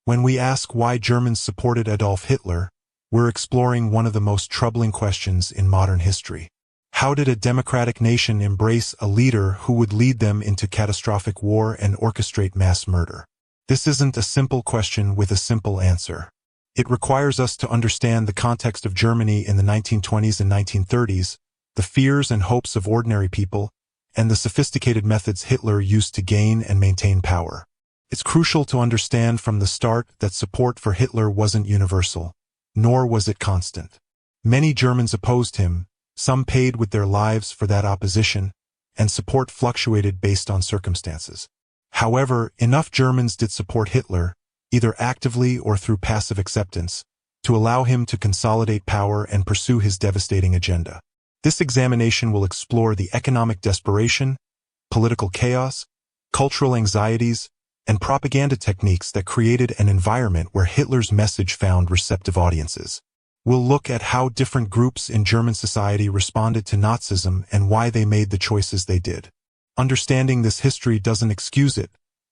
When we ask why Germans supported Adolf Hitler, we're exploring one of the most troubling questions in modern history. How did a democratic nation embrace a leader who would lead them into catastrophic war and orchestrate mass murder? This isn't a simple question with a simple answer. It requires us to understand the context of Germany in the 1920s and 1930s, the fears and hopes of ordinary people, and the sophisticated methods Hitler used to gain and maintain power. It's crucial to understand from the start that support for Hitler wasn't universal, nor was it constant. Many Germans opposed him, some paid with their lives for that opposition, and support fluctuated based on circumstances. However, enough Germans did support Hitler, either actively or through passive acceptance, to allow him to consolidate power and pursue his devastating agenda. This examination will explore the economic desperation, political chaos, cultural anxieties, and propaganda techniques that created an environment where Hitler's message found receptive audiences. We'll look at how different groups in German society responded to Nazism and why they made the choices they did. Understanding this history doesn't excuse it,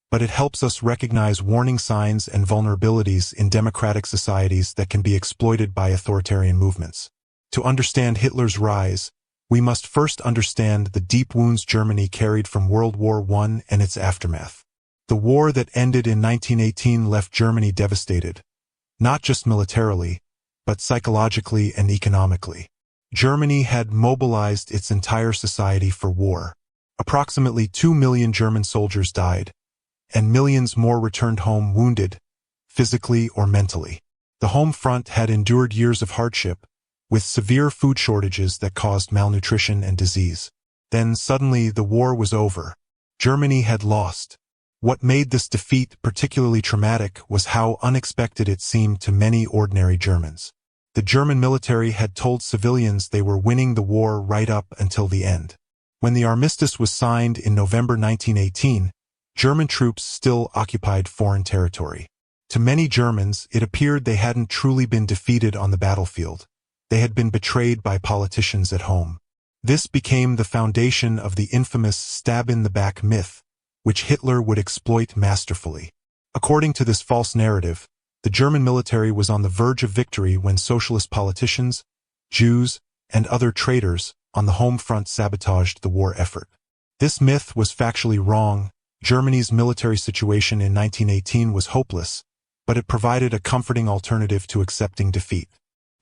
but it helps us recognize warning signs and vulnerabilities in democratic societies that can be exploited by authoritarian movements. To understand Hitler's rise, we must first understand the deep wounds Germany carried from World War I and its aftermath. The war that ended in 1918 left Germany devastated, not just militarily, but psychologically and economically. Germany had mobilized its entire society for war. Approximately 2 million German soldiers died, and millions more returned home wounded, physically or mentally. The home front had endured years of hardship, with severe food shortages that caused malnutrition and disease. Then suddenly the war was over. Germany had lost. What made this defeat particularly traumatic was how unexpected it seemed to many ordinary Germans. The German military had told civilians they were winning the war right up until the end. When the armistice was signed in November 1918, German troops still occupied foreign territory. To many Germans, it appeared they hadn't truly been defeated on the battlefield. They had been betrayed by politicians at home. This became the foundation of the infamous stab-in-the-back myth, which Hitler would exploit masterfully. According to this false narrative, the German military was on the verge of victory when socialist politicians, Jews, and other traitors on the home front sabotaged the war effort. This myth was factually wrong. Germany's military situation in 1918 was hopeless, but it provided a comforting alternative to accepting defeat.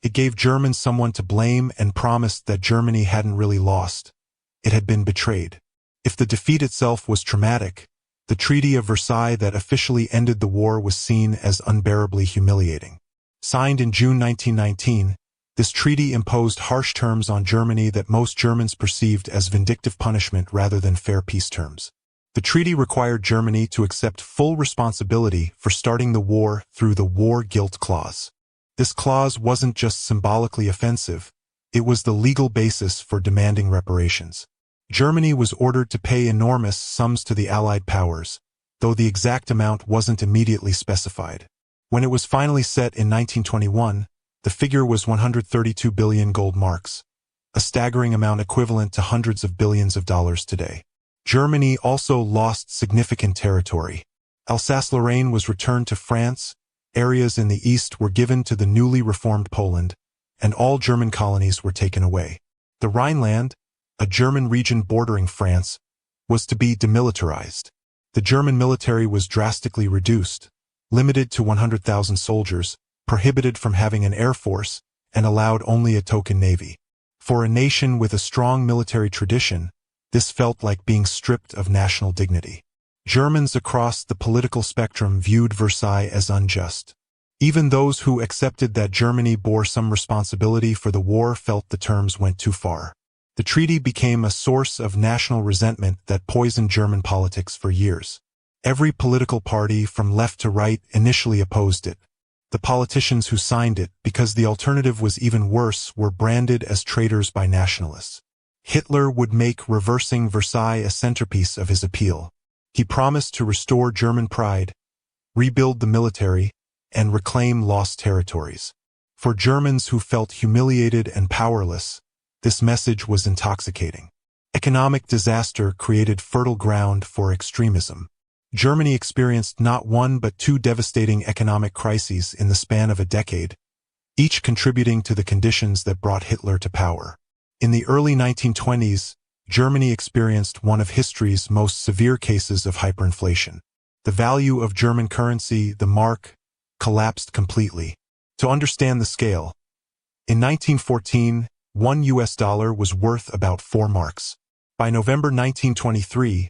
It gave Germans someone to blame and promised that Germany hadn't really lost. It had been betrayed. If the defeat itself was traumatic, the Treaty of Versailles that officially ended the war was seen as unbearably humiliating. Signed in June 1919, this treaty imposed harsh terms on Germany that most Germans perceived as vindictive punishment rather than fair peace terms. The treaty required Germany to accept full responsibility for starting the war through the War Guilt Clause. This clause wasn't just symbolically offensive, it was the legal basis for demanding reparations. Germany was ordered to pay enormous sums to the Allied powers, though the exact amount wasn't immediately specified. When it was finally set in 1921, the figure was 132 billion gold marks, a staggering amount equivalent to hundreds of billions of dollars today. Germany also lost significant territory. Alsace-Lorraine was returned to France, areas in the east were given to the newly reformed Poland, and all German colonies were taken away. The Rhineland, a German region bordering France, was to be demilitarized. The German military was drastically reduced, limited to 100,000 soldiers, prohibited from having an air force, and allowed only a token navy. For a nation with a strong military tradition, this felt like being stripped of national dignity. Germans across the political spectrum viewed Versailles as unjust. Even those who accepted that Germany bore some responsibility for the war felt the terms went too far. The treaty became a source of national resentment that poisoned German politics for years. Every political party from left to right initially opposed it. The politicians who signed it, because the alternative was even worse, were branded as traitors by nationalists. Hitler would make reversing Versailles a centerpiece of his appeal. He promised to restore German pride, rebuild the military, and reclaim lost territories. For Germans who felt humiliated and powerless, this message was intoxicating. Economic disaster created fertile ground for extremism. Germany experienced not one but two devastating economic crises in the span of a decade, each contributing to the conditions that brought Hitler to power. In the early 1920s, Germany experienced one of history's most severe cases of hyperinflation. The value of German currency, the mark, collapsed completely. To understand the scale, in 1914, $1 was worth about 4 marks. By November 1923,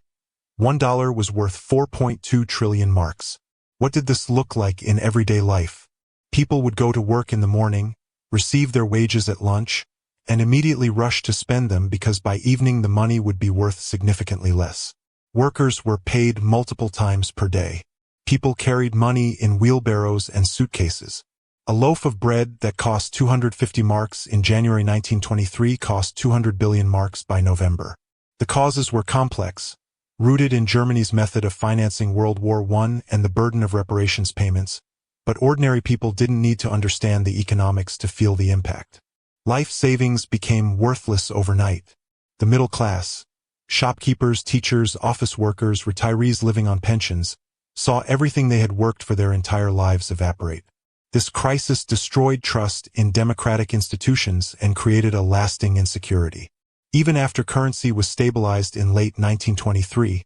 $1 was worth 4.2 trillion marks. What did this look like in everyday life? People would go to work in the morning, receive their wages at lunch, and immediately rush to spend them because by evening the money would be worth significantly less. Workers were paid multiple times per day. People carried money in wheelbarrows and suitcases. A loaf of bread that cost 250 marks in January 1923 cost 200 billion marks by November. The causes were complex, rooted in Germany's method of financing World War I and the burden of reparations payments, but ordinary people didn't need to understand the economics to feel the impact. Life savings became worthless overnight. The middle class, shopkeepers, teachers, office workers, retirees living on pensions, saw everything they had worked for their entire lives evaporate. This crisis destroyed trust in democratic institutions and created a lasting insecurity. Even after currency was stabilized in late 1923,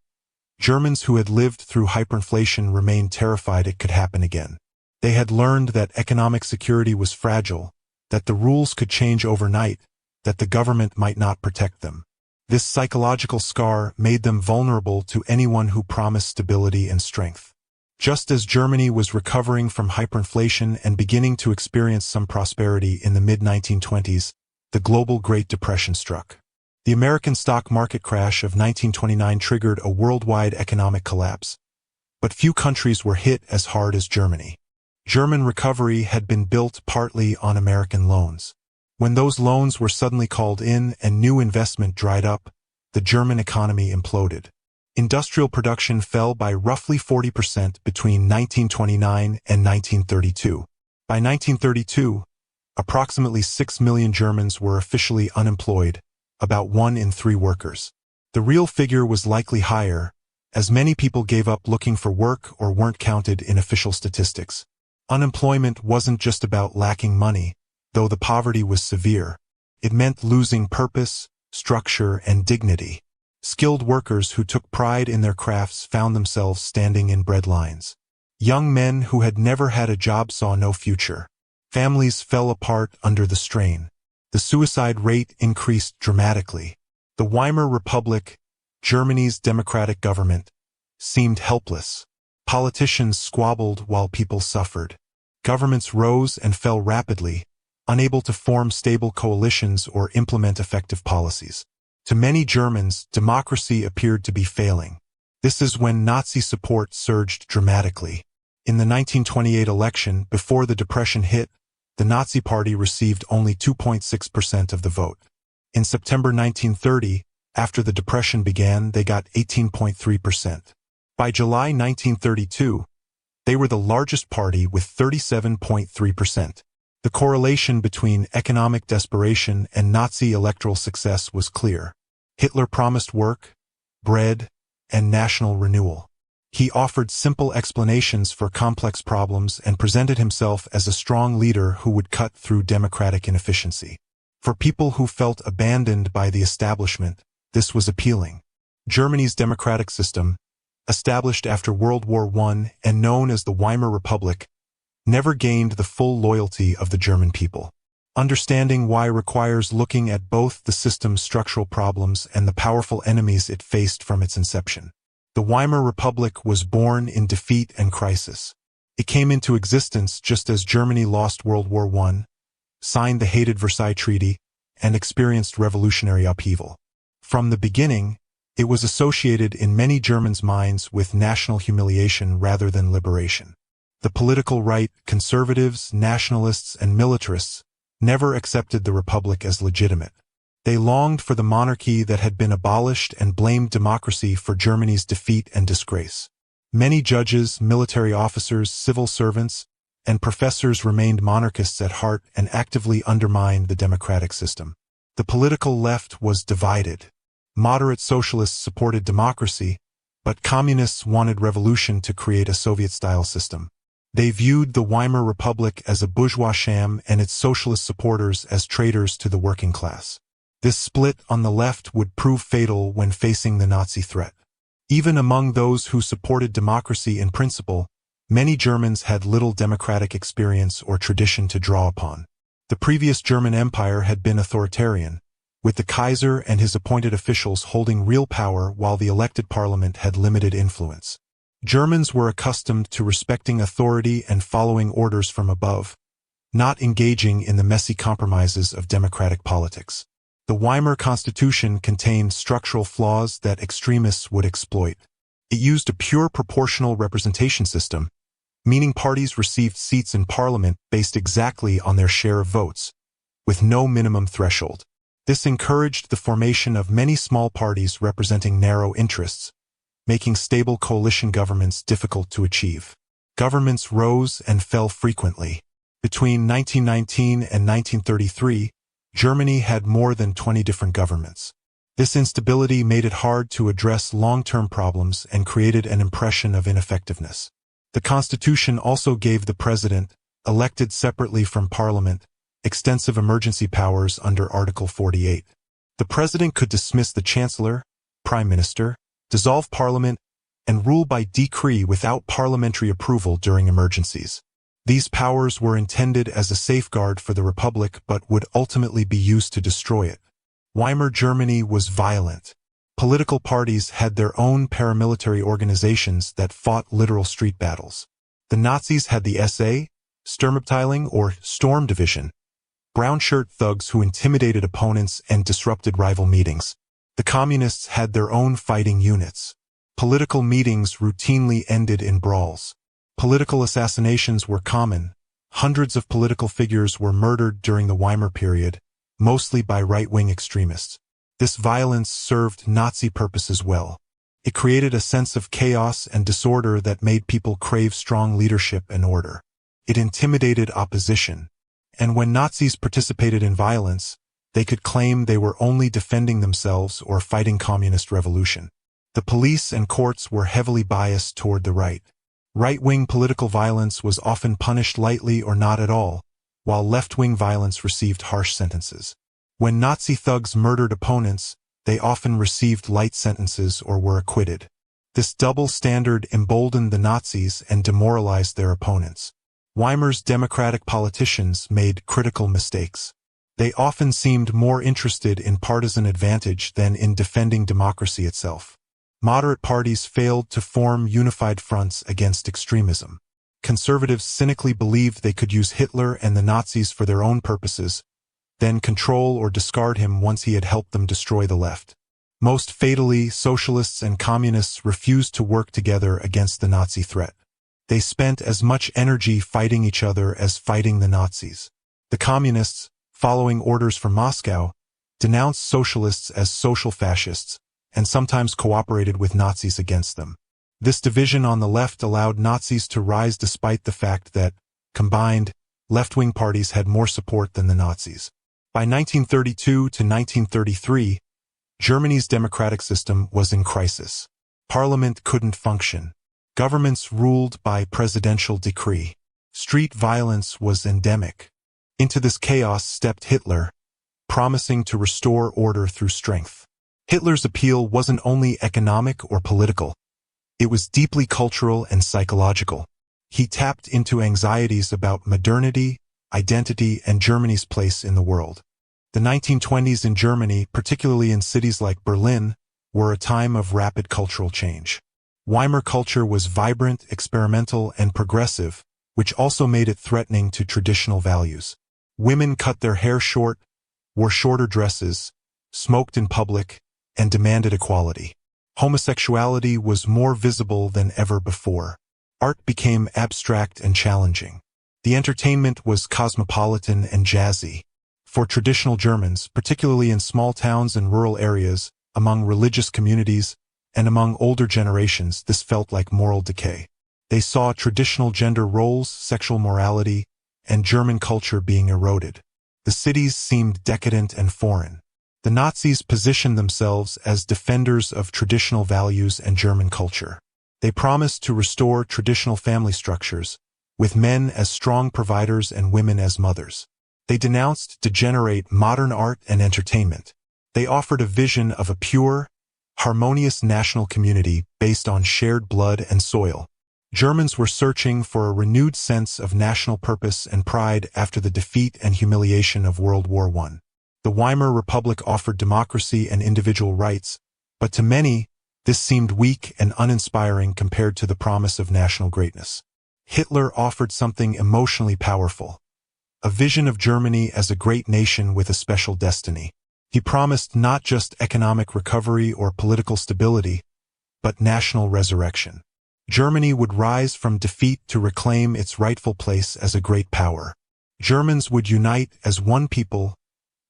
Germans who had lived through hyperinflation remained terrified it could happen again. They had learned that economic security was fragile, that the rules could change overnight, that the government might not protect them. This psychological scar made them vulnerable to anyone who promised stability and strength. Just as Germany was recovering from hyperinflation and beginning to experience some prosperity in the mid-1920s, the global Great Depression struck. The American stock market crash of 1929 triggered a worldwide economic collapse, but few countries were hit as hard as Germany. German recovery had been built partly on American loans. When those loans were suddenly called in and new investment dried up, the German economy imploded. Industrial production fell by roughly 40% between 1929 and 1932. By 1932, approximately 6 million Germans were officially unemployed, about 1 in 3 workers. The real figure was likely higher, as many people gave up looking for work or weren't counted in official statistics. Unemployment wasn't just about lacking money, though the poverty was severe. It meant losing purpose, structure, and dignity. Skilled workers who took pride in their crafts found themselves standing in bread lines. Young men who had never had a job saw no future. Families fell apart under the strain. The suicide rate increased dramatically. The Weimar Republic, Germany's democratic government, seemed helpless. Politicians squabbled while people suffered. Governments rose and fell rapidly, unable to form stable coalitions or implement effective policies. To many Germans, democracy appeared to be failing. This is when Nazi support surged dramatically. In the 1928 election, before the Depression hit, the Nazi Party received only 2.6% of the vote. In September 1930, after the Depression began, they got 18.3%. By July 1932, they were the largest party with 37.3%. The correlation between economic desperation and Nazi electoral success was clear. Hitler promised work, bread, and national renewal. He offered simple explanations for complex problems and presented himself as a strong leader who would cut through democratic inefficiency. For people who felt abandoned by the establishment, this was appealing. Germany's democratic system, established after World War I and known as the Weimar Republic, never gained the full loyalty of the German people. Understanding why requires looking at both the system's structural problems and the powerful enemies it faced from its inception. The Weimar Republic was born in defeat and crisis. It came into existence just as Germany lost World War I, signed the hated Versailles Treaty, and experienced revolutionary upheaval. From the beginning, it was associated in many Germans' minds with national humiliation rather than liberation. The political right, conservatives, nationalists, and militarists, never accepted the republic as legitimate. They longed for the monarchy that had been abolished and blamed democracy for Germany's defeat and disgrace. Many judges, military officers, civil servants, and professors remained monarchists at heart and actively undermined the democratic system. The political left was divided. Moderate socialists supported democracy, But communists wanted revolution to create a Soviet-style system. They viewed the Weimar Republic as a bourgeois sham and its socialist supporters as traitors to the working class. This split on the left would prove fatal when facing the Nazi threat. Even among those who supported democracy in principle, many Germans had little democratic experience or tradition to draw upon. The previous German Empire had been authoritarian, with the Kaiser and his appointed officials holding real power while the elected parliament had limited influence. Germans were accustomed to respecting authority and following orders from above, not engaging in the messy compromises of democratic politics. The Weimar Constitution contained structural flaws that extremists would exploit. It used a pure proportional representation system, meaning parties received seats in parliament based exactly on their share of votes, with no minimum threshold. This encouraged the formation of many small parties representing narrow interests, making stable coalition governments difficult to achieve. Governments rose and fell frequently. Between 1919 and 1933, Germany had more than 20 different governments. This instability made it hard to address long-term problems and created an impression of ineffectiveness. The Constitution also gave the president, elected separately from parliament, extensive emergency powers under Article 48. The president could dismiss the chancellor, prime minister, dissolve parliament, and rule by decree without parliamentary approval during emergencies. These powers were intended as a safeguard for the republic but would ultimately be used to destroy it. Weimar Germany was violent. Political parties had their own paramilitary organizations that fought literal street battles. The Nazis had the SA, Sturmabteilung or Storm Division, brown-shirt thugs who intimidated opponents and disrupted rival meetings. The Communists had their own fighting units. Political meetings routinely ended in brawls. Political assassinations were common. Hundreds of political figures were murdered during the Weimar period, mostly by right-wing extremists. This violence served Nazi purposes well. It created a sense of chaos and disorder that made people crave strong leadership and order. It intimidated opposition. And when Nazis participated in violence, they could claim they were only defending themselves or fighting communist revolution. The police and courts were heavily biased toward the right. Right-wing political violence was often punished lightly or not at all, while left-wing violence received harsh sentences. When Nazi thugs murdered opponents, they often received light sentences or were acquitted. This double standard emboldened the Nazis and demoralized their opponents. Weimar's democratic politicians made critical mistakes. They often seemed more interested in partisan advantage than in defending democracy itself. Moderate parties failed to form unified fronts against extremism. Conservatives cynically believed they could use Hitler and the Nazis for their own purposes, then control or discard him once he had helped them destroy the left. Most fatally, socialists and communists refused to work together against the Nazi threat. They spent as much energy fighting each other as fighting the Nazis. The communists, following orders from Moscow, denounced socialists as social fascists, and sometimes cooperated with Nazis against them. This division on the left allowed Nazis to rise despite the fact that, combined, left-wing parties had more support than the Nazis. By 1932 to 1933, Germany's democratic system was in crisis. Parliament couldn't function. Governments ruled by presidential decree. Street violence was endemic. Into this chaos stepped Hitler, promising to restore order through strength. Hitler's appeal wasn't only economic or political. It was deeply cultural and psychological. He tapped into anxieties about modernity, identity, and Germany's place in the world. The 1920s in Germany, particularly in cities like Berlin, were a time of rapid cultural change. Weimar culture was vibrant, experimental, and progressive, which also made it threatening to traditional values. Women cut their hair short, wore shorter dresses, smoked in public, and demanded equality. Homosexuality was more visible than ever before. Art became abstract and challenging. The entertainment was cosmopolitan and jazzy. For traditional Germans, particularly in small towns and rural areas, among religious communities, and among older generations, this felt like moral decay. They saw traditional gender roles, sexual morality, and German culture being eroded. The cities seemed decadent and foreign. The Nazis positioned themselves as defenders of traditional values and German culture. They promised to restore traditional family structures, with men as strong providers and women as mothers. They denounced degenerate modern art and entertainment. They offered a vision of a pure, harmonious national community based on shared blood and soil. Germans were searching for a renewed sense of national purpose and pride after the defeat and humiliation of World War I. The Weimar Republic offered democracy and individual rights, but to many, this seemed weak and uninspiring compared to the promise of national greatness. Hitler offered something emotionally powerful, a vision of Germany as a great nation with a special destiny. He promised not just economic recovery or political stability, but national resurrection. Germany would rise from defeat to reclaim its rightful place as a great power. Germans would unite as one people,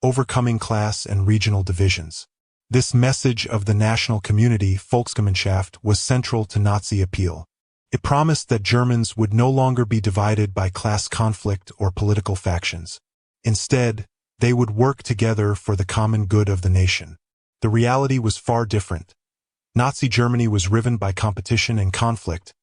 overcoming class and regional divisions. This message of the national community, Volksgemeinschaft, was central to Nazi appeal. It promised that Germans would no longer be divided by class conflict or political factions. Instead, they would work together for the common good of the nation. The reality was far different. Nazi Germany was riven by competition and conflict,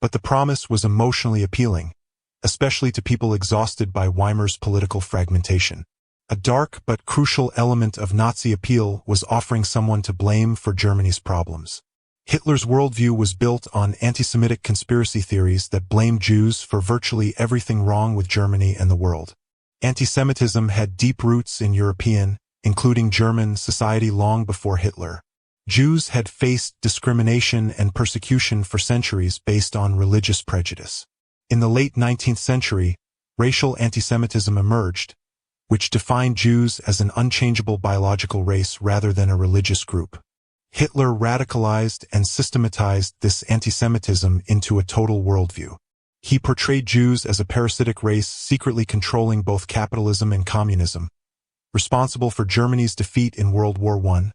but the promise was emotionally appealing, especially to people exhausted by Weimar's political fragmentation. A dark but crucial element of Nazi appeal was offering someone to blame for Germany's problems. Hitler's worldview was built on anti-Semitic conspiracy theories that blamed Jews for virtually everything wrong with Germany and the world. Anti-Semitism had deep roots in European, including German, society long before Hitler. Jews had faced discrimination and persecution for centuries based on religious prejudice. In the late 19th century, racial anti-Semitism emerged, which defined Jews as an unchangeable biological race rather than a religious group. Hitler radicalized and systematized this anti-Semitism into a total worldview. He portrayed Jews as a parasitic race secretly controlling both capitalism and communism, responsible for Germany's defeat in World War I,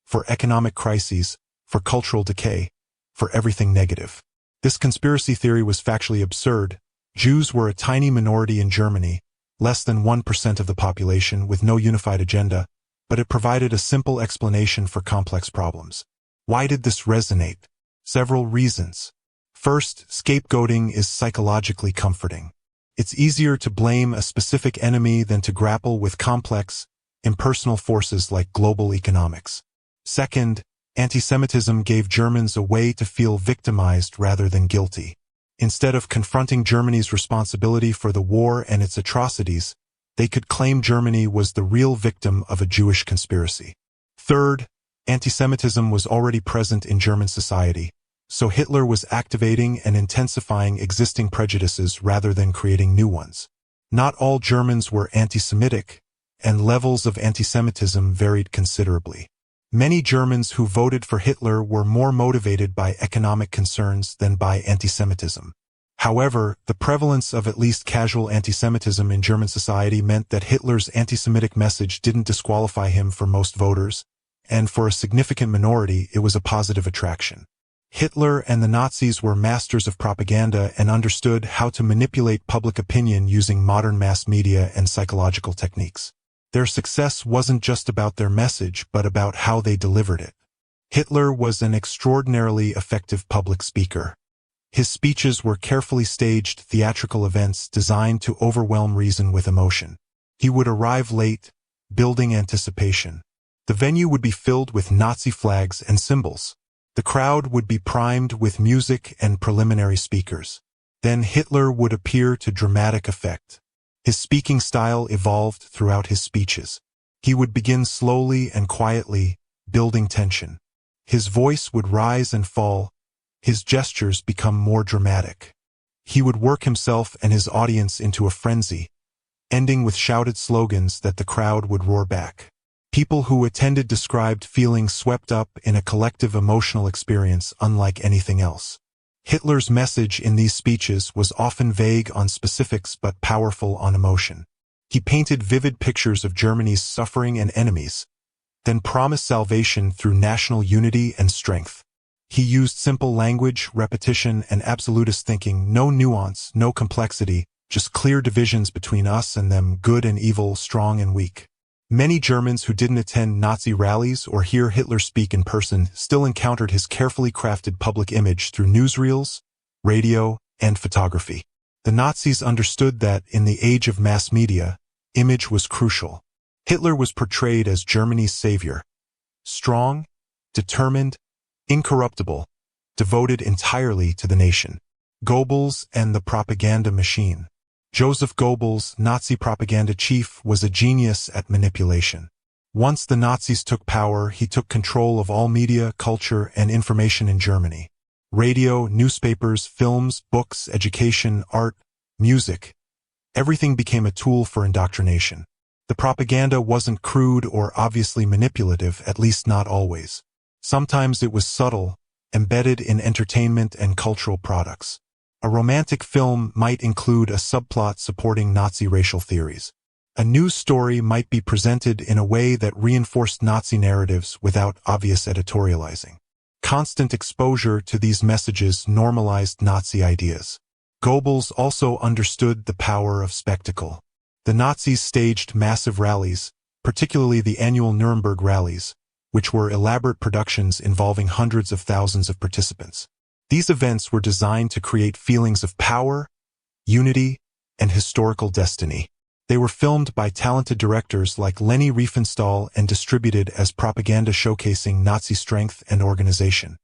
for economic crises, for cultural decay, for everything negative. This conspiracy theory was factually absurd. Jews were a tiny minority in Germany, less than 1% of the population with no unified agenda, but it provided a simple explanation for complex problems. Why did this resonate? Several reasons. First, scapegoating is psychologically comforting. It's easier to blame a specific enemy than to grapple with complex, impersonal forces like global economics. Second, anti-Semitism gave Germans a way to feel victimized rather than guilty. Instead of confronting Germany's responsibility for the war and its atrocities, they could claim Germany was the real victim of a Jewish conspiracy. Third, anti-Semitism was already present in German society, so Hitler was activating and intensifying existing prejudices rather than creating new ones. Not all Germans were anti-Semitic, and levels of anti-Semitism varied considerably. Many Germans who voted for Hitler were more motivated by economic concerns than by anti-Semitism. However, the prevalence of at least casual anti-Semitism in German society meant that Hitler's anti-Semitic message didn't disqualify him for most voters, and for a significant minority it was a positive attraction. Hitler and the Nazis were masters of propaganda and understood how to manipulate public opinion using modern mass media and psychological techniques. Their success wasn't just about their message, but about how they delivered it. Hitler was an extraordinarily effective public speaker. His speeches were carefully staged theatrical events designed to overwhelm reason with emotion. He would arrive late, building anticipation. The venue would be filled with Nazi flags and symbols. The crowd would be primed with music and preliminary speakers. Then Hitler would appear to dramatic effect. His speaking style evolved throughout his speeches. He would begin slowly and quietly, building tension. His voice would rise and fall, his gestures become more dramatic. He would work himself and his audience into a frenzy, ending with shouted slogans that the crowd would roar back. People who attended described feeling swept up in a collective emotional experience unlike anything else. Hitler's message in these speeches was often vague on specifics but powerful on emotion. He painted vivid pictures of Germany's suffering and enemies, then promised salvation through national unity and strength. He used simple language, repetition, and absolutist thinking, no nuance, no complexity, just clear divisions between us and them, good and evil, strong and weak. Many Germans who didn't attend Nazi rallies or hear Hitler speak in person still encountered his carefully crafted public image through newsreels, radio, and photography. The Nazis understood that, in the age of mass media, image was crucial. Hitler was portrayed as Germany's savior, strong, determined, incorruptible, devoted entirely to the nation. Goebbels and the propaganda machine. Joseph Goebbels, Nazi propaganda chief, was a genius at manipulation. Once the Nazis took power, he took control of all media, culture, and information in Germany. Radio, newspapers, films, books, education, art, music. Everything became a tool for indoctrination. The propaganda wasn't crude or obviously manipulative, at least not always. Sometimes it was subtle, embedded in entertainment and cultural products. A romantic film might include a subplot supporting Nazi racial theories. A news story might be presented in a way that reinforced Nazi narratives without obvious editorializing. Constant exposure to these messages normalized Nazi ideas. Goebbels also understood the power of spectacle. The Nazis staged massive rallies, particularly the annual Nuremberg rallies, which were elaborate productions involving hundreds of thousands of participants. These events were designed to create feelings of power, unity, and historical destiny. They were filmed by talented directors like Leni Riefenstahl and distributed as propaganda showcasing Nazi strength and organization.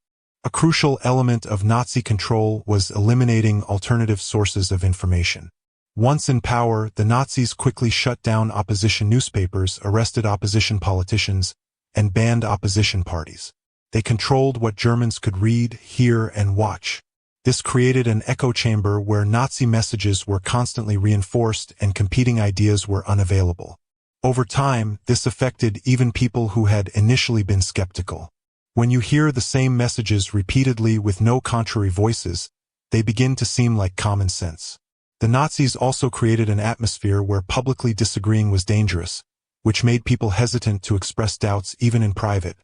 A crucial element of Nazi control was eliminating alternative sources of information. Once in power, the Nazis quickly shut down opposition newspapers, arrested opposition politicians, and banned opposition parties. They controlled what Germans could read, hear, and watch. This created an echo chamber where Nazi messages were constantly reinforced and competing ideas were unavailable. Over time, this affected even people who had initially been skeptical. When you hear the same messages repeatedly with no contrary voices, they begin to seem like common sense. The Nazis also created an atmosphere where publicly disagreeing was dangerous, which made people hesitant to express doubts even in private,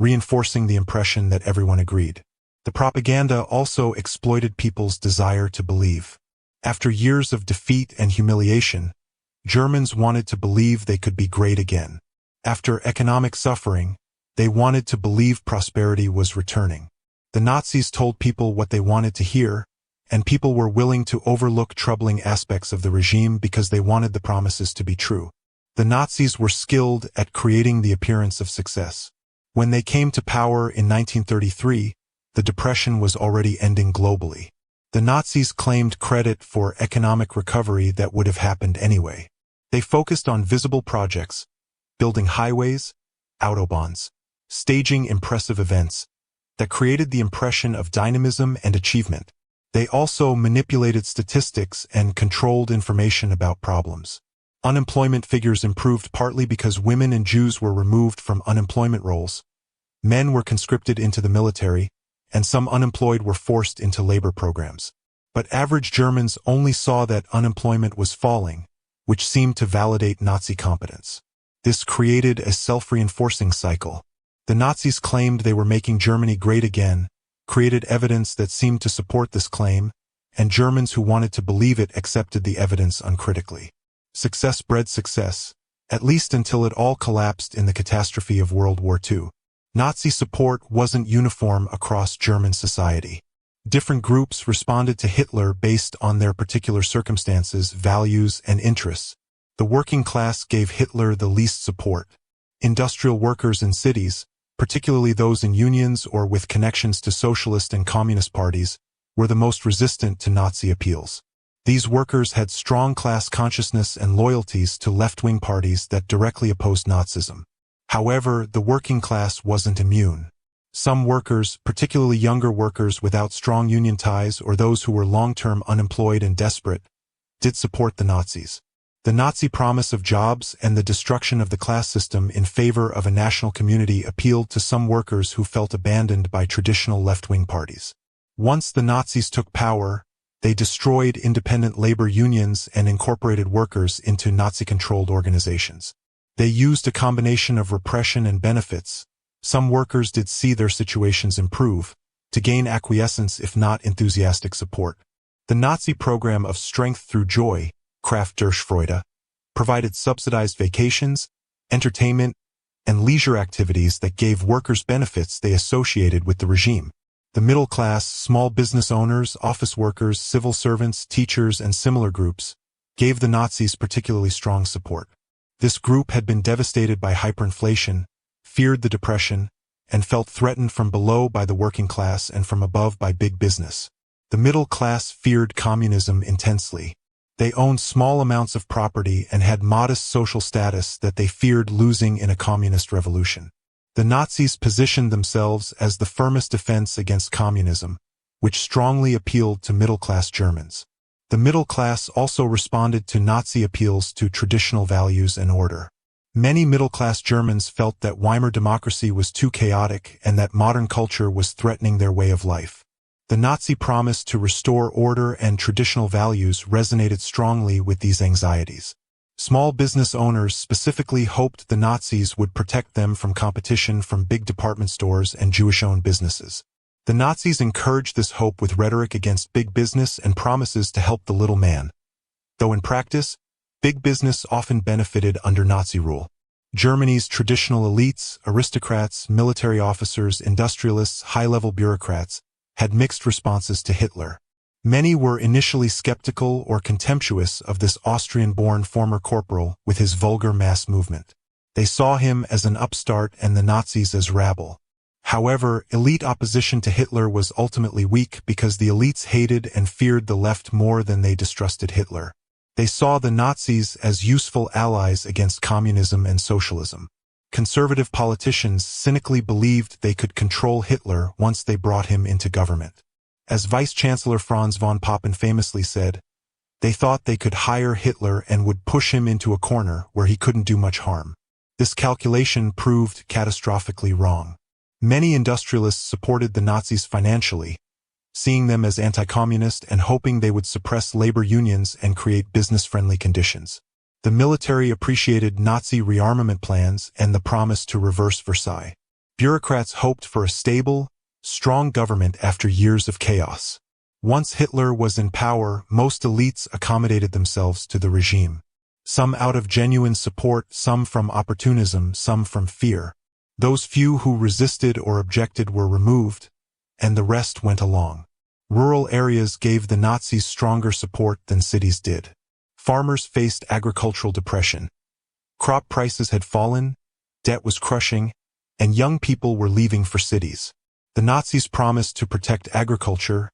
reinforcing the impression that everyone agreed. The propaganda also exploited people's desire to believe. After years of defeat and humiliation, Germans wanted to believe they could be great again. After economic suffering, they wanted to believe prosperity was returning. The Nazis told people what they wanted to hear, and people were willing to overlook troubling aspects of the regime because they wanted the promises to be true. The Nazis were skilled at creating the appearance of success. When they came to power in 1933, the Depression was already ending globally. The Nazis claimed credit for economic recovery that would have happened anyway. They focused on visible projects, building highways, autobahns, staging impressive events that created the impression of dynamism and achievement. They also manipulated statistics and controlled information about problems. Unemployment figures improved partly because women and Jews were removed from unemployment roles. Men were conscripted into the military, and some unemployed were forced into labor programs. But average Germans only saw that unemployment was falling, which seemed to validate Nazi competence. This created a self-reinforcing cycle. The Nazis claimed they were making Germany great again, created evidence that seemed to support this claim, and Germans who wanted to believe it accepted the evidence uncritically. Success bred success, at least until it all collapsed in the catastrophe of World War II. Nazi support wasn't uniform across German society. Different groups responded to Hitler based on their particular circumstances, values, and interests. The working class gave Hitler the least support. Industrial workers in cities, particularly those in unions or with connections to socialist and communist parties, were the most resistant to Nazi appeals. These workers had strong class consciousness and loyalties to left-wing parties that directly opposed Nazism. However, the working class wasn't immune. Some workers, particularly younger workers without strong union ties or those who were long-term unemployed and desperate, did support the Nazis. The Nazi promise of jobs and the destruction of the class system in favor of a national community appealed to some workers who felt abandoned by traditional left-wing parties. Once the Nazis took power, they destroyed independent labor unions and incorporated workers into Nazi-controlled organizations. They used a combination of repression and benefits. Some workers did see their situations improve, to gain acquiescence if not enthusiastic support. The Nazi program of strength through joy, Kraft durch Freude, provided subsidized vacations, entertainment, and leisure activities that gave workers benefits they associated with the regime. The middle class, small business owners, office workers, civil servants, teachers, and similar groups gave the Nazis particularly strong support. This group had been devastated by hyperinflation, feared the depression, and felt threatened from below by the working class and from above by big business. The middle class feared communism intensely. They owned small amounts of property and had modest social status that they feared losing in a communist revolution. The Nazis positioned themselves as the firmest defense against communism, which strongly appealed to middle-class Germans. The middle class also responded to Nazi appeals to traditional values and order. Many middle-class Germans felt that Weimar democracy was too chaotic and that modern culture was threatening their way of life. The Nazi promise to restore order and traditional values resonated strongly with these anxieties. Small business owners specifically hoped the Nazis would protect them from competition from big department stores and Jewish-owned businesses. The Nazis encouraged this hope with rhetoric against big business and promises to help the little man. Though in practice, big business often benefited under Nazi rule. Germany's traditional elites, aristocrats, military officers, industrialists, high-level bureaucrats, had mixed responses to Hitler. Many were initially skeptical or contemptuous of this Austrian-born former corporal with his vulgar mass movement. They saw him as an upstart and the Nazis as rabble. However, elite opposition to Hitler was ultimately weak because the elites hated and feared the left more than they distrusted Hitler. They saw the Nazis as useful allies against communism and socialism. Conservative politicians cynically believed they could control Hitler once they brought him into government. As Vice-Chancellor Franz von Papen famously said, they thought they could hire Hitler and would push him into a corner where he couldn't do much harm. This calculation proved catastrophically wrong. Many industrialists supported the Nazis financially, seeing them as anti-communist and hoping they would suppress labor unions and create business-friendly conditions. The military appreciated Nazi rearmament plans and the promise to reverse Versailles. Bureaucrats hoped for a stable, strong government after years of chaos. Once Hitler was in power, most elites accommodated themselves to the regime. Some out of genuine support, some from opportunism, some from fear. Those few who resisted or objected were removed, and the rest went along. Rural areas gave the Nazis stronger support than cities did. Farmers faced agricultural depression. Crop prices had fallen, debt was crushing, and young people were leaving for cities. The Nazis promised to protect agriculture,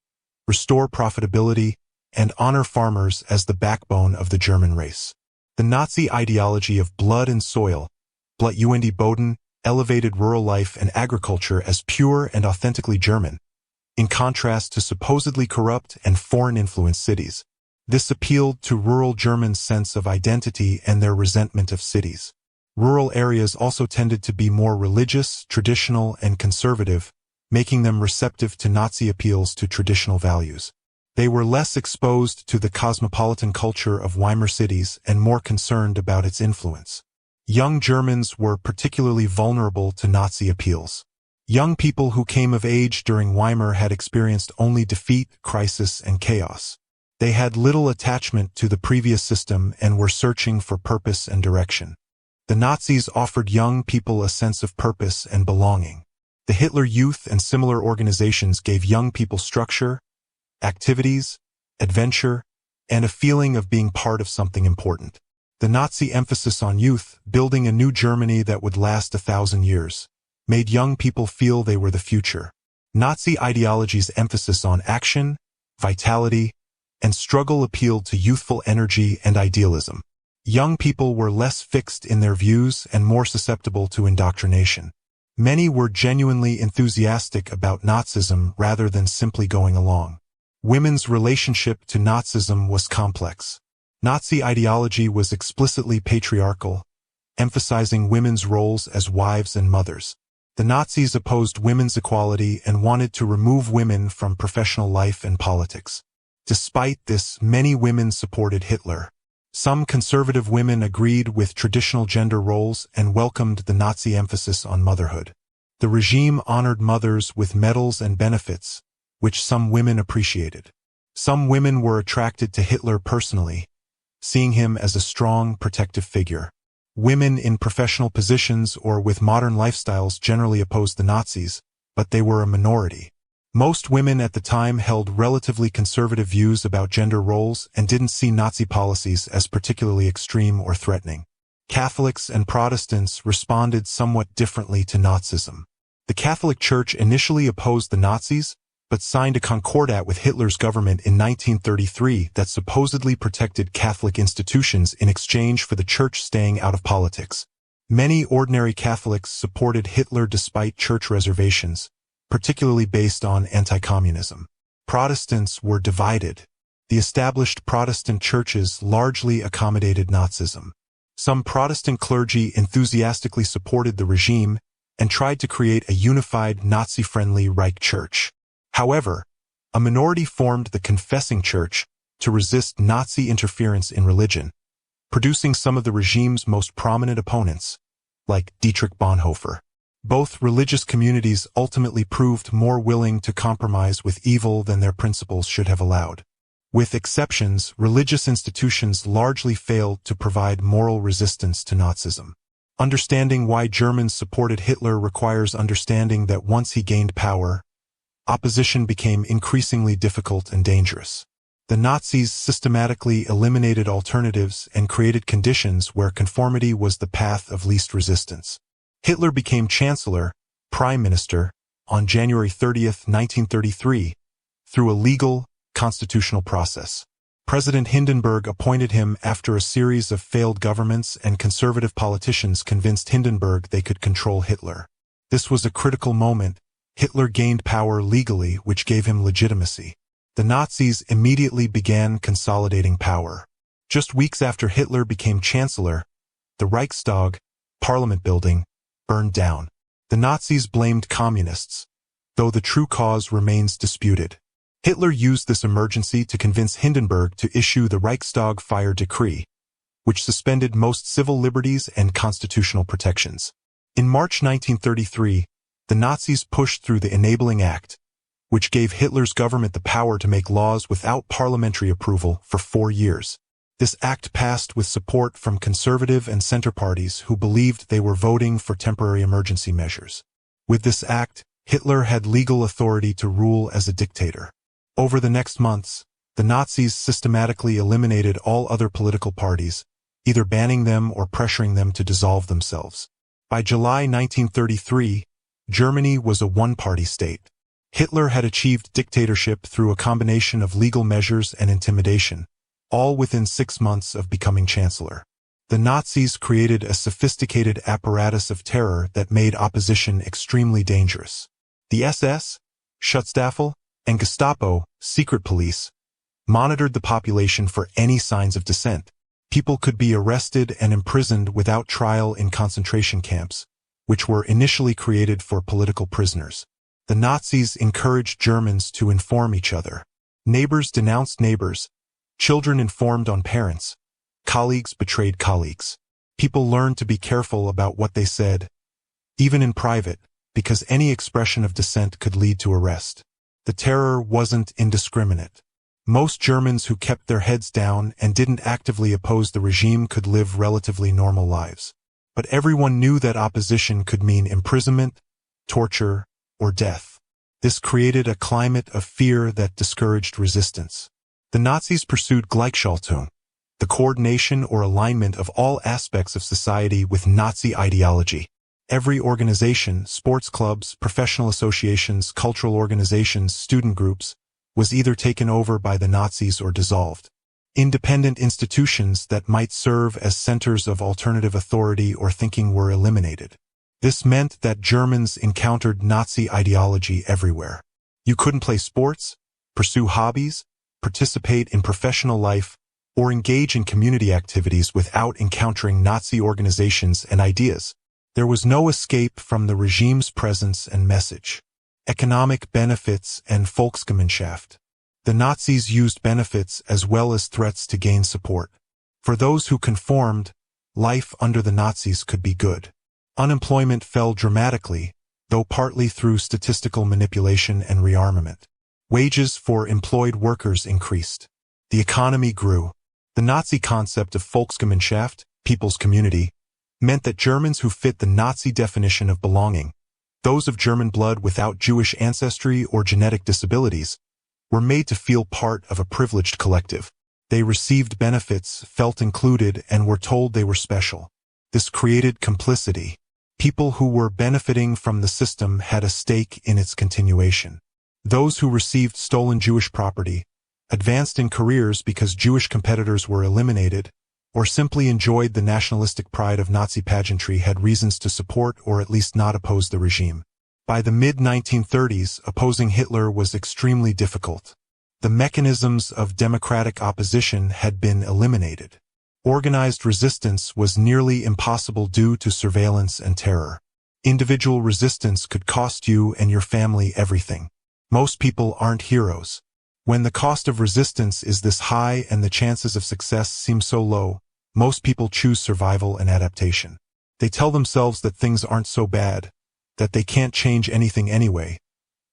restore profitability, and honor farmers as the backbone of the German race. The Nazi ideology of blood and soil, Blut und Boden, elevated rural life and agriculture as pure and authentically German, in contrast to supposedly corrupt and foreign-influenced cities. This appealed to rural Germans' sense of identity and their resentment of cities. Rural areas also tended to be more religious, traditional, and conservative, making them receptive to Nazi appeals to traditional values. They were less exposed to the cosmopolitan culture of Weimar cities and more concerned about its influence. Young Germans were particularly vulnerable to Nazi appeals. Young people who came of age during Weimar had experienced only defeat, crisis, and chaos. They had little attachment to the previous system and were searching for purpose and direction. The Nazis offered young people a sense of purpose and belonging. The Hitler Youth and similar organizations gave young people structure, activities, adventure, and a feeling of being part of something important. The Nazi emphasis on youth, building a new Germany that would last 1,000 years, made young people feel they were the future. Nazi ideology's emphasis on action, vitality, and struggle appealed to youthful energy and idealism. Young people were less fixed in their views and more susceptible to indoctrination. Many were genuinely enthusiastic about Nazism rather than simply going along. Women's relationship to Nazism was complex. Nazi ideology was explicitly patriarchal, emphasizing women's roles as wives and mothers. The Nazis opposed women's equality and wanted to remove women from professional life and politics. Despite this, many women supported Hitler. Some conservative women agreed with traditional gender roles and welcomed the Nazi emphasis on motherhood. The regime honored mothers with medals and benefits, which some women appreciated. Some women were attracted to Hitler personally, seeing him as a strong, protective figure. Women in professional positions or with modern lifestyles generally opposed the Nazis, but they were a minority. Most women at the time held relatively conservative views about gender roles and didn't see Nazi policies as particularly extreme or threatening. Catholics and Protestants responded somewhat differently to Nazism. The Catholic Church initially opposed the Nazis, but signed a concordat with Hitler's government in 1933 that supposedly protected Catholic institutions in exchange for the Church staying out of politics. Many ordinary Catholics supported Hitler despite Church reservations, particularly based on anti-communism. Protestants were divided. The established Protestant churches largely accommodated Nazism. Some Protestant clergy enthusiastically supported the regime and tried to create a unified Nazi-friendly Reich Church. However, a minority formed the Confessing Church to resist Nazi interference in religion, producing some of the regime's most prominent opponents, like Dietrich Bonhoeffer. Both religious communities ultimately proved more willing to compromise with evil than their principles should have allowed. With exceptions, religious institutions largely failed to provide moral resistance to Nazism. Understanding why Germans supported Hitler requires understanding that once he gained power, opposition became increasingly difficult and dangerous. The Nazis systematically eliminated alternatives and created conditions where conformity was the path of least resistance. Hitler became Chancellor, Prime Minister, on January 30, 1933, through a legal, constitutional process. President Hindenburg appointed him after a series of failed governments, and conservative politicians convinced Hindenburg they could control Hitler. This was a critical moment. Hitler gained power legally, which gave him legitimacy. The Nazis immediately began consolidating power. Just weeks after Hitler became Chancellor, the Reichstag, Parliament building, burned down. The Nazis blamed communists, though the true cause remains disputed. Hitler used this emergency to convince Hindenburg to issue the Reichstag Fire Decree, which suspended most civil liberties and constitutional protections. In March 1933, the Nazis pushed through the Enabling Act, which gave Hitler's government the power to make laws without parliamentary approval for 4 years. This act passed with support from conservative and center parties who believed they were voting for temporary emergency measures. With this act, Hitler had legal authority to rule as a dictator. Over the next months, the Nazis systematically eliminated all other political parties, either banning them or pressuring them to dissolve themselves. By July 1933, Germany was a one-party state. Hitler had achieved dictatorship through a combination of legal measures and intimidation, all within 6 months of becoming Chancellor. The Nazis created a sophisticated apparatus of terror that made opposition extremely dangerous. The SS, Schutzstaffel, and Gestapo, secret police, monitored the population for any signs of dissent. People could be arrested and imprisoned without trial in concentration camps, which were initially created for political prisoners. The Nazis encouraged Germans to inform each other. Neighbors denounced neighbors, children informed on parents, colleagues betrayed colleagues. People learned to be careful about what they said, even in private, because any expression of dissent could lead to arrest. The terror wasn't indiscriminate. Most Germans who kept their heads down and didn't actively oppose the regime could live relatively normal lives. But everyone knew that opposition could mean imprisonment, torture, or death. This created a climate of fear that discouraged resistance. The Nazis pursued Gleichschaltung, the coordination or alignment of all aspects of society with Nazi ideology. Every organization, sports clubs, professional associations, cultural organizations, student groups, was either taken over by the Nazis or dissolved. Independent institutions that might serve as centers of alternative authority or thinking were eliminated. This meant that Germans encountered Nazi ideology everywhere. You couldn't play sports, pursue hobbies, participate in professional life, or engage in community activities without encountering Nazi organizations and ideas. There was no escape from the regime's presence and message. Economic benefits and Volksgemeinschaft. The Nazis used benefits as well as threats to gain support. For those who conformed, life under the Nazis could be good. Unemployment fell dramatically, though partly through statistical manipulation and rearmament. Wages for employed workers increased. The economy grew. The Nazi concept of Volksgemeinschaft, people's community, meant that Germans who fit the Nazi definition of belonging, those of German blood without Jewish ancestry or genetic disabilities, were made to feel part of a privileged collective. They received benefits, felt included, and were told they were special. This created complicity. People who were benefiting from the system had a stake in its continuation. Those who received stolen Jewish property, advanced in careers because Jewish competitors were eliminated, or simply enjoyed the nationalistic pride of Nazi pageantry had reasons to support or at least not oppose the regime. By the mid-1930s, opposing Hitler was extremely difficult. The mechanisms of democratic opposition had been eliminated. Organized resistance was nearly impossible due to surveillance and terror. Individual resistance could cost you and your family everything. Most people aren't heroes. When the cost of resistance is this high and the chances of success seem so low, most people choose survival and adaptation. They tell themselves that things aren't so bad, that they can't change anything anyway,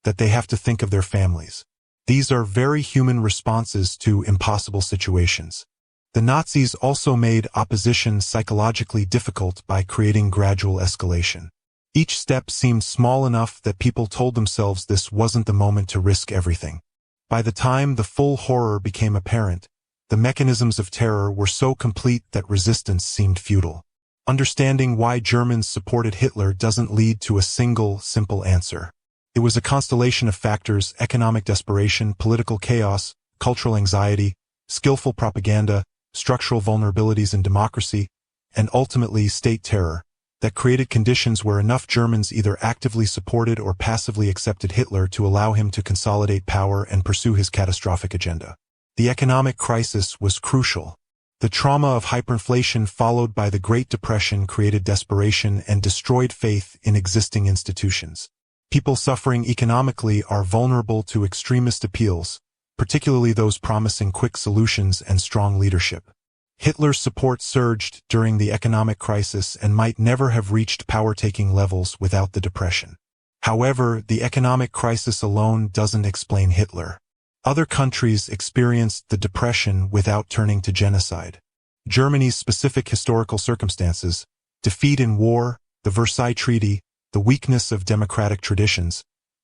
that they have to think of their families. These are very human responses to impossible situations. The Nazis also made opposition psychologically difficult by creating gradual escalation. Each step seemed small enough that people told themselves this wasn't the moment to risk everything. By the time the full horror became apparent, the mechanisms of terror were so complete that resistance seemed futile. Understanding why Germans supported Hitler doesn't lead to a single, simple answer. It was a constellation of factors: economic desperation, political chaos, cultural anxiety, skillful propaganda, structural vulnerabilities in democracy, and ultimately state terror, that created conditions where enough Germans either actively supported or passively accepted Hitler to allow him to consolidate power and pursue his catastrophic agenda. The economic crisis was crucial. The trauma of hyperinflation followed by the Great Depression created desperation and destroyed faith in existing institutions. People suffering economically are vulnerable to extremist appeals, particularly those promising quick solutions and strong leadership. Hitler's support surged during the economic crisis and might never have reached power-taking levels without the Depression. However, the economic crisis alone doesn't explain Hitler. Other countries experienced the Depression without turning to genocide. Germany's specific historical circumstances, defeat in war, the Versailles Treaty, the weakness of democratic traditions,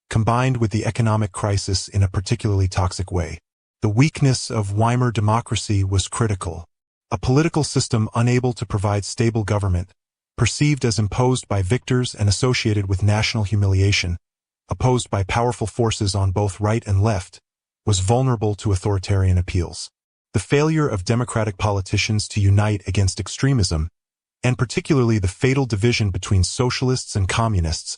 combined with the economic crisis in a particularly toxic way. The weakness of Weimar democracy was critical. A political system unable to provide stable government, perceived as imposed by victors and associated with national humiliation, opposed by powerful forces on both right and left, was vulnerable to authoritarian appeals. The failure of democratic politicians to unite against extremism, and particularly the fatal division between socialists and communists,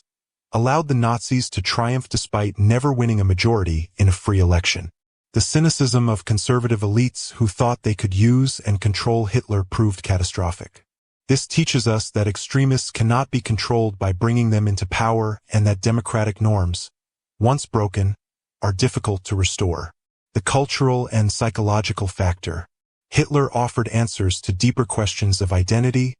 allowed the Nazis to triumph despite never winning a majority in a free election. The cynicism of conservative elites who thought they could use and control Hitler proved catastrophic. This teaches us that extremists cannot be controlled by bringing them into power and that democratic norms, once broken, are difficult to restore. The cultural and psychological factor. Hitler offered answers to deeper questions of identity,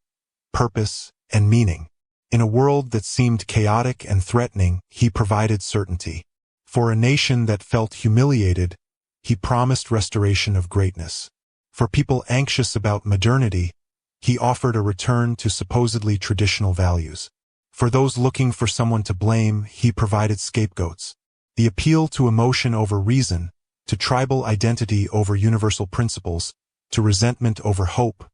purpose, and meaning. In a world that seemed chaotic and threatening, he provided certainty. For a nation that felt humiliated, he promised restoration of greatness. For people anxious about modernity, he offered a return to supposedly traditional values. For those looking for someone to blame, he provided scapegoats. The appeal to emotion over reason, to tribal identity over universal principles, to resentment over hope,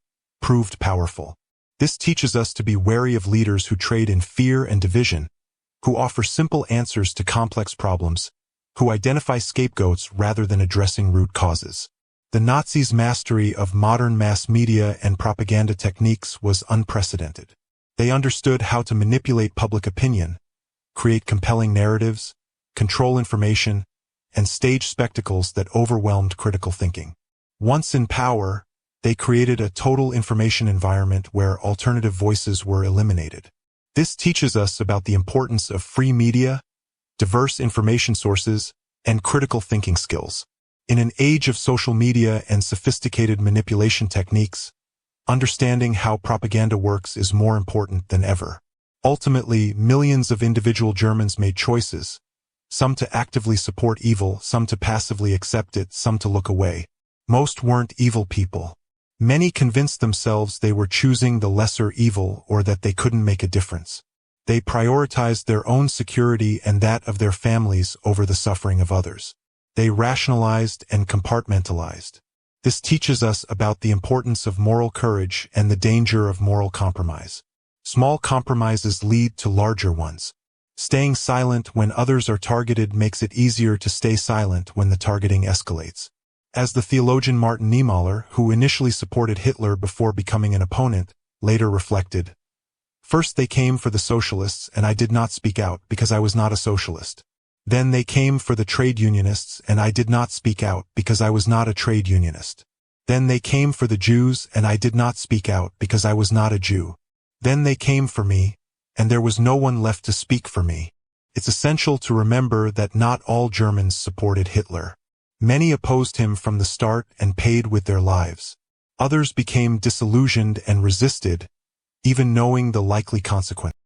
proved powerful. This teaches us to be wary of leaders who trade in fear and division, who offer simple answers to complex problems, who identify scapegoats rather than addressing root causes. The Nazis' mastery of modern mass media and propaganda techniques was unprecedented. They understood how to manipulate public opinion, create compelling narratives, control information, and stage spectacles that overwhelmed critical thinking. Once in power, they created a total information environment where alternative voices were eliminated. This teaches us about the importance of free media, diverse information sources, and critical thinking skills. In an age of social media and sophisticated manipulation techniques, understanding how propaganda works is more important than ever. Ultimately, millions of individual Germans made choices, some to actively support evil, some to passively accept it, some to look away. Most weren't evil people. Many convinced themselves they were choosing the lesser evil or that they couldn't make a difference. They prioritized their own security and that of their families over the suffering of others. They rationalized and compartmentalized. This teaches us about the importance of moral courage and the danger of moral compromise. Small compromises lead to larger ones. Staying silent when others are targeted makes it easier to stay silent when the targeting escalates. As the theologian Martin Niemöller, who initially supported Hitler before becoming an opponent, later reflected, "First they came for the socialists and I did not speak out because I was not a socialist. Then they came for the trade unionists and I did not speak out because I was not a trade unionist. Then they came for the Jews and I did not speak out because I was not a Jew. Then they came for me, and there was no one left to speak for me." It's essential to remember that not all Germans supported Hitler. Many opposed him from the start and paid with their lives. Others became disillusioned and resisted, even knowing the likely consequences.